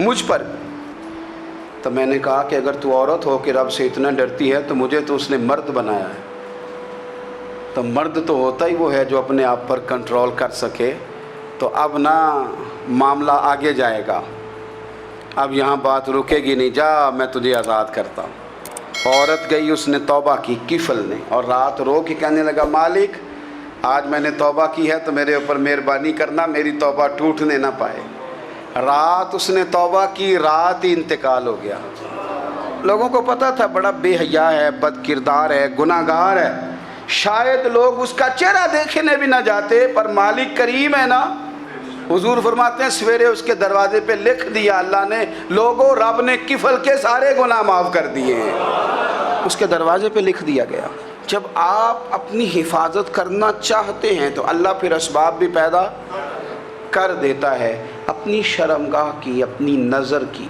مجھ پر بھی۔ تو میں نے کہا کہ اگر تو عورت ہو کہ رب سے اتنا ڈرتی ہے تو مجھے تو اس نے مرد بنایا ہے، تو مرد تو ہوتا ہی وہ ہے جو اپنے آپ پر کنٹرول کر سکے۔ تو اب نہ معاملہ آگے جائے گا، اب یہاں بات رکے گی نہیں، جا میں تجھے آزاد کرتا ہوں۔ عورت گئی، اس نے توبہ کی، کفل نے، اور رات رو کے کہنے لگا مالک آج میں نے توبہ کی ہے تو میرے اوپر مہربانی کرنا، میری توبہ ٹوٹنے نہ پائے۔ رات اس نے توبہ کی، رات ہی انتقال ہو گیا۔ لوگوں کو پتہ تھا بڑا بے حیا ہے، بد کردار ہے، گناہ گار ہے، شاید لوگ اس کا چہرہ دیکھنے بھی نہ جاتے، پر مالک کریم ہے نا۔ حضور فرماتے ہیں سویرے اس کے دروازے پہ لکھ دیا اللہ نے، لوگوں رب نے کفل کے سارے گناہ معاف کر دیے ہیں، اس کے دروازے پہ لکھ دیا گیا۔ جب آپ اپنی حفاظت کرنا چاہتے ہیں تو اللہ پھر اسباب بھی پیدا کر دیتا ہے۔ اپنی شرمگاہ کی، اپنی نظر کی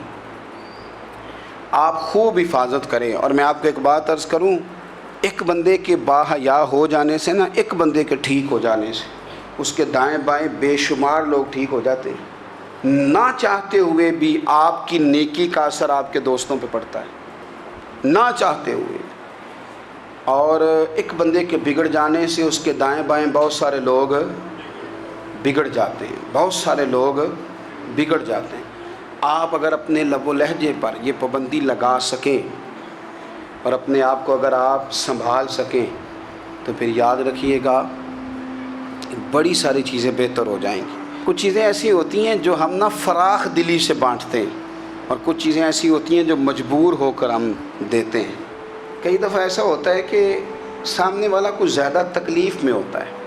آپ خوب حفاظت کریں۔ اور میں آپ کو ایک بات عرض کروں، ایک بندے کے باحیا ہو جانے سے نا، ایک بندے کے ٹھیک ہو جانے سے اس کے دائیں بائیں بے شمار لوگ ٹھیک ہو جاتے ہیں۔ نہ چاہتے ہوئے بھی آپ کی نیکی کا اثر آپ کے دوستوں پہ پڑتا ہے، نہ چاہتے ہوئے۔ اور ایک بندے کے بگڑ جانے سے اس کے دائیں بائیں بہت سارے لوگ بگڑ جاتے ہیں، بہت سارے لوگ بگڑ جاتے ہیں۔ آپ اگر اپنے لب و لہجے پر یہ پابندی لگا سکیں اور اپنے آپ کو اگر آپ سنبھال سکیں تو پھر یاد رکھیے گا بڑی ساری چیزیں بہتر ہو جائیں گی۔ کچھ چیزیں ایسی ہوتی ہیں جو ہم فراخ دلی سے بانٹتے ہیں، اور کچھ چیزیں ایسی ہوتی ہیں جو مجبور ہو کر ہم دیتے ہیں۔ کئی دفعہ ایسا ہوتا ہے کہ سامنے والا کچھ زیادہ تکلیف میں ہوتا ہے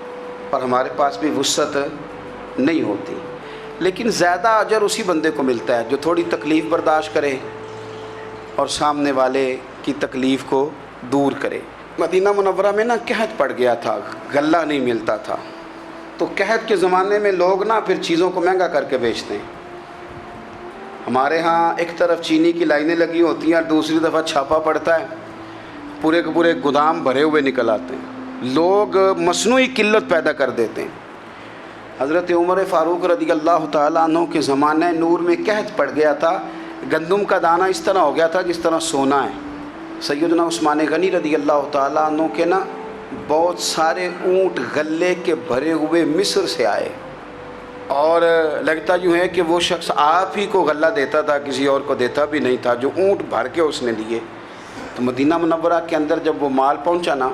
پر ہمارے پاس بھی وسعت نہیں ہوتی، لیکن زیادہ اجر اسی بندے کو ملتا ہے جو تھوڑی تکلیف برداشت کرے اور سامنے والے کی تکلیف کو دور کرے۔ مدینہ منورہ میں نا قحط پڑ گیا تھا، غلہ نہیں ملتا تھا، تو قحط کے زمانے میں لوگ نا پھر چیزوں کو مہنگا کر کے بیچتے ہیں۔ ہمارے ہاں ایک طرف چینی کی لائنیں لگی ہوتی ہیں اور دوسری دفعہ چھاپا پڑتا ہے، پورے کے پورے گودام بھرے ہوئے نکل آتے ہیں، لوگ مصنوعی قلت پیدا کر دیتے ہیں۔ حضرت عمر فاروق رضی اللہ تعالیٰ عنہ کے زمانہ نور میں قحط پڑ گیا تھا، گندم کا دانہ اس طرح ہو گیا تھا جس طرح سونا ہے۔ سیدنا عثمان غنی رضی اللہ تعالیٰ عنہ کے نا بہت سارے اونٹ غلے کے بھرے ہوئے مصر سے آئے، اور لگتا یوں ہے کہ وہ شخص آپ ہی کو غلہ دیتا تھا، کسی اور کو دیتا بھی نہیں تھا، جو اونٹ بھر کے اس نے لیے۔ تو مدینہ منورہ کے اندر جب وہ مال پہنچا نا،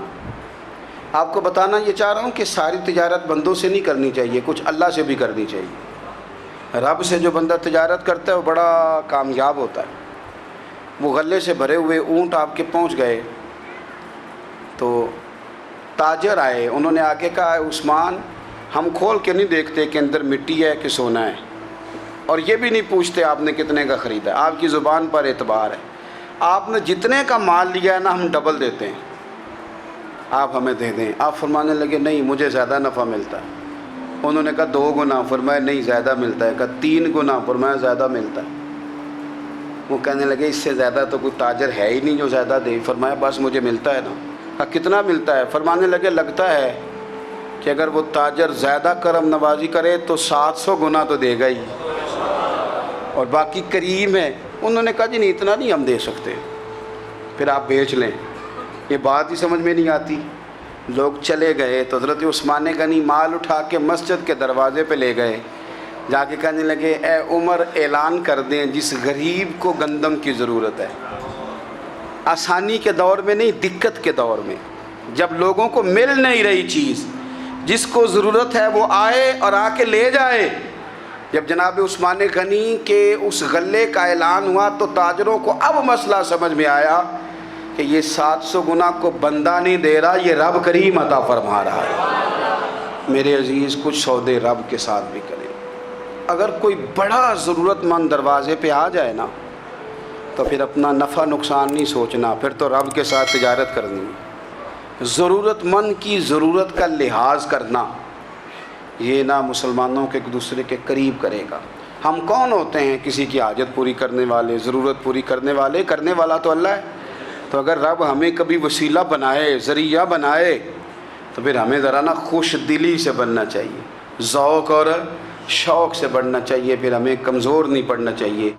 آپ کو بتانا یہ چاہ رہا ہوں کہ ساری تجارت بندوں سے نہیں کرنی چاہیے، کچھ اللہ سے بھی کرنی چاہیے۔ رب سے جو بندہ تجارت کرتا ہے وہ بڑا کامیاب ہوتا ہے۔ وہ غلے سے بھرے ہوئے اونٹ آپ کے پہنچ گئے تو تاجر آئے، انہوں نے آگے کہا عثمان ہم کھول کے نہیں دیکھتے کہ اندر مٹی ہے کہ سونا ہے، اور یہ بھی نہیں پوچھتے آپ نے کتنے کا خریدا، آپ کی زبان پر اعتبار ہے، آپ نے جتنے کا مال لیا ہے نا ہم ڈبل دیتے ہیں، آپ ہمیں دے دیں۔ آپ فرمانے لگے نہیں مجھے زیادہ نفع ملتا ہے۔ انہوں نے کہا 2 گنا، فرمایا نہیں زیادہ ملتا ہے، کہا 3 گنا، فرمایا زیادہ ملتا ہے۔ وہ کہنے لگے اس سے زیادہ تو کوئی تاجر ہے ہی نہیں جو زیادہ دے، فرمایا بس مجھے ملتا ہے نا۔ کہا کتنا ملتا ہے؟ فرمانے لگے لگتا ہے کہ اگر وہ تاجر زیادہ کرم نوازی کرے تو 700 گنا تو دے گا ہی، اور باقی کریم ہے۔ انہوں نے کہا جی نہیں اتنا نہیں ہم دے سکتے، پھر آپ بیچ لیں۔ یہ بات ہی سمجھ میں نہیں آتی۔ لوگ چلے گئے تو حضرت عثمان غنی مال اٹھا کے مسجد کے دروازے پہ لے گئے، جا کے کہنے لگے اے عمر اعلان کر دیں جس غریب کو گندم کی ضرورت ہے، آسانی کے دور میں نہیں دقت کے دور میں، جب لوگوں کو مل نہیں رہی چیز، جس کو ضرورت ہے وہ آئے اور آ کے لے جائے۔ جب جناب عثمان غنی کے اس غلے کا اعلان ہوا تو تاجروں کو اب مسئلہ سمجھ میں آیا کہ یہ 700 گنا کو بندہ نہیں دے رہا، یہ رب کریم عطا فرما رہا ہے۔ میرے عزیز کچھ سودے رب کے ساتھ بھی کریں۔ اگر کوئی بڑا ضرورت مند دروازے پہ آ جائے نا تو پھر اپنا نفع نقصان نہیں سوچنا، پھر تو رب کے ساتھ تجارت کرنی ہے۔ ضرورت مند کی ضرورت کا لحاظ کرنا یہ نہ مسلمانوں کے ایک دوسرے کے قریب کرے گا۔ ہم کون ہوتے ہیں کسی کی حاجت پوری کرنے والے، ضرورت پوری کرنے والے؟ کرنے والا تو اللہ ہے۔ تو اگر رب ہمیں کبھی وسیلہ بنائے، ذریعہ بنائے، تو پھر ہمیں ذرا نا خوش دلی سے بننا چاہیے، ذوق اور شوق سے پڑھنا چاہیے، پھر ہمیں کمزور نہیں پڑھنا چاہیے۔